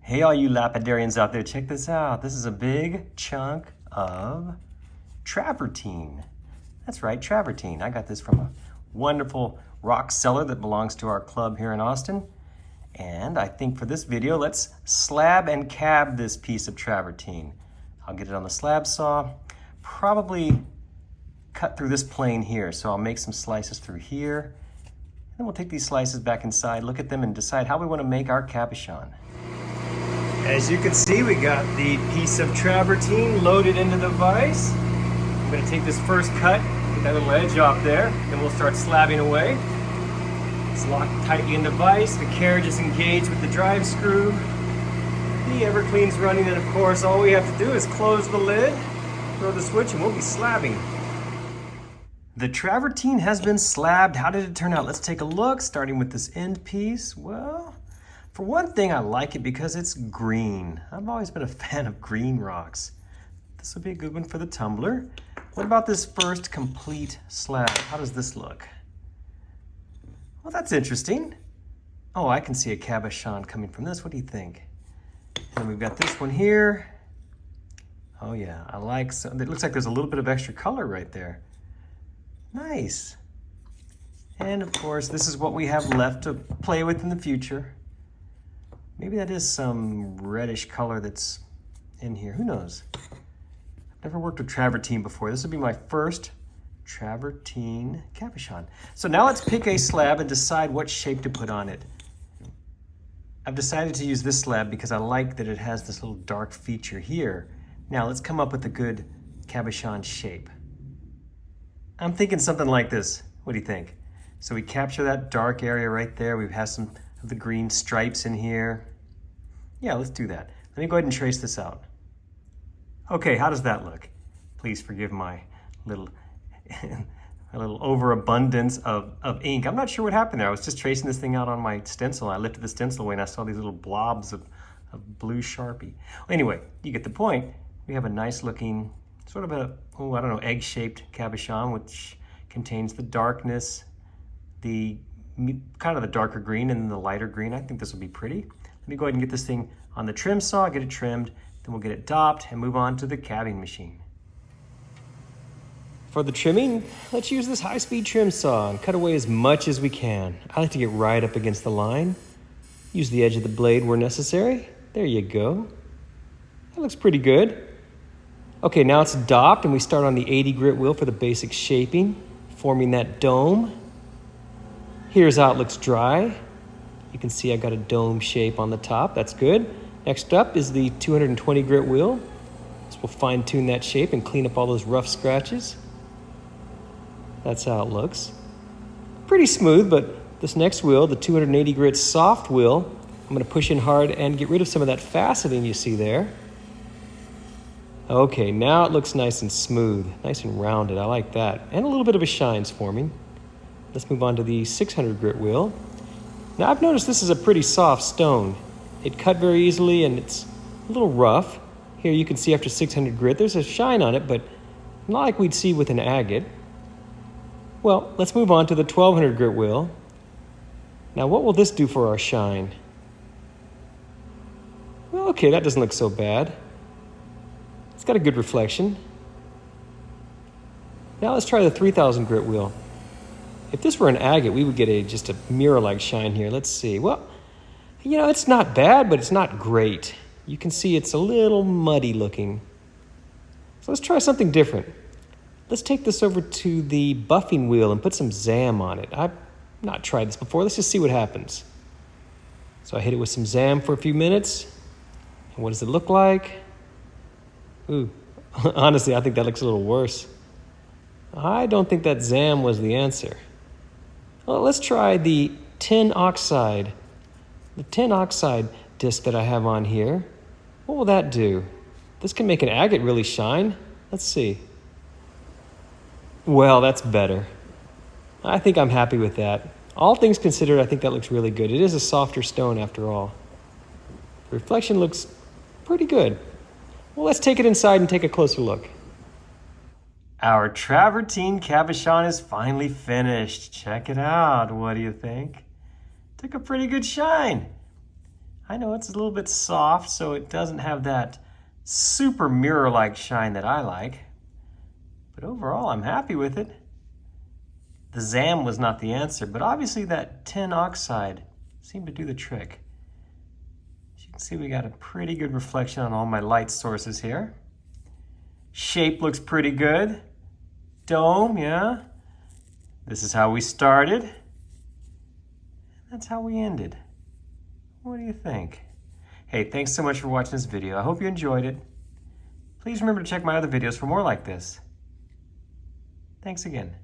Hey, all you lapidarians out there, check this out. This is a big chunk of travertine. That's right, travertine. I got this from a wonderful rock cellar that belongs to our club here in Austin. And I think for this video, let's slab and cab this piece of travertine. I'll get it on the slab saw, probably cut through this plane here. So I'll make some slices through here. Then we'll take these slices back inside, look at them, and decide how we want to make our cabochon. As you can see, we got the piece of travertine loaded into the vise. I'm going to take this first cut, get that little edge off there, then we'll start slabbing away. It's locked tightly in the vise. The carriage is engaged with the drive screw. The Everclean's running, and of course, all we have to do is close the lid, throw the switch, and we'll be slabbing. The travertine has been slabbed. How did it turn out? Let's take a look, starting with this end piece. Well, for one thing, I like it because it's green. I've always been a fan of green rocks. This will be a good one for the tumbler. What about this first complete slab? How does this look? Well, that's interesting. Oh, I can see a cabochon coming from this. What do you think? And we've got this one here. Oh yeah, I like, so it looks like there's a little bit of extra color right there. Nice. And of course, this is what we have left to play with in the future. Maybe that is some reddish color that's in here. Who knows? I've never worked with travertine before. This will be my first travertine cabochon. So now let's pick a slab and decide what shape to put on it. I've decided to use this slab because I like that it has this little dark feature here. Now let's come up with a good cabochon shape. I'm thinking something like this. What do you think? So we capture that dark area right there. We have some of the green stripes in here. Yeah, let's do that. Let me go ahead and trace this out. Okay, how does that look? Please forgive my little overabundance of ink. I'm not sure what happened there. I was just tracing this thing out on my stencil. I lifted the stencil away and I saw these little blobs of blue Sharpie. Well, anyway, you get the point. We have a nice looking, sort of a, oh, I don't know, egg-shaped cabochon, which contains the darkness, the kind of the darker green and the lighter green. I think this will be pretty. Let me go ahead and get this thing on the trim saw, get it trimmed, then we'll get it dopped and move on to the cabbing machine. For the trimming, let's use this high-speed trim saw and cut away as much as we can. I like to get right up against the line. Use the edge of the blade where necessary. There you go. That looks pretty good. Okay, now it's dopped and we start on the 80 grit wheel for the basic shaping, forming that dome. Here's how it looks dry. You can see I got a dome shape on the top. That's good. Next up is the 220 grit wheel. So we'll fine tune that shape and clean up all those rough scratches. That's how it looks. Pretty smooth, but this next wheel, the 280 grit soft wheel, I'm going to push in hard and get rid of some of that faceting you see there. Okay, now it looks nice and smooth, nice and rounded. I like that. And a little bit of a shine's forming. Let's move on to the 600 grit wheel. Now I've noticed this is a pretty soft stone. It cut very easily and it's a little rough. Here you can see after 600 grit, there's a shine on it, but not like we'd see with an agate. Well, let's move on to the 1200 grit wheel. Now what will this do for our shine? Well, okay, that doesn't look so bad. It's got a good reflection. Now let's try the 3000 grit wheel. If this were an agate, we would get just a mirror-like shine here. Let's see. Well, you know, it's not bad, but it's not great. You can see it's a little muddy looking. So let's try something different. Let's take this over to the buffing wheel and put some Zam on it. I've not tried this before. Let's just see what happens. So I hit it with some Zam for a few minutes. And what does it look like? Ooh, honestly, I think that looks a little worse. I don't think that Zam was the answer. Well, let's try the tin oxide. The tin oxide disc that I have on here. What will that do? This can make an agate really shine. Let's see. Well, that's better. I think I'm happy with that. All things considered, I think that looks really good. It is a softer stone after all. The reflection looks pretty good. Well, let's take it inside and take a closer look. Our travertine cabochon is finally finished. Check it out. What do you think? Took a pretty good shine. I know it's a little bit soft, so it doesn't have that super mirror-like shine that I like. But overall, I'm happy with it. The ZAM was not the answer, but obviously that tin oxide seemed to do the trick. As you can see, we got a pretty good reflection on all my light sources here. Shape looks pretty good. Dome, yeah. This is how we started. And that's how we ended. What do you think? Hey, thanks so much for watching this video. I hope you enjoyed it. Please remember to check my other videos for more like this. Thanks again.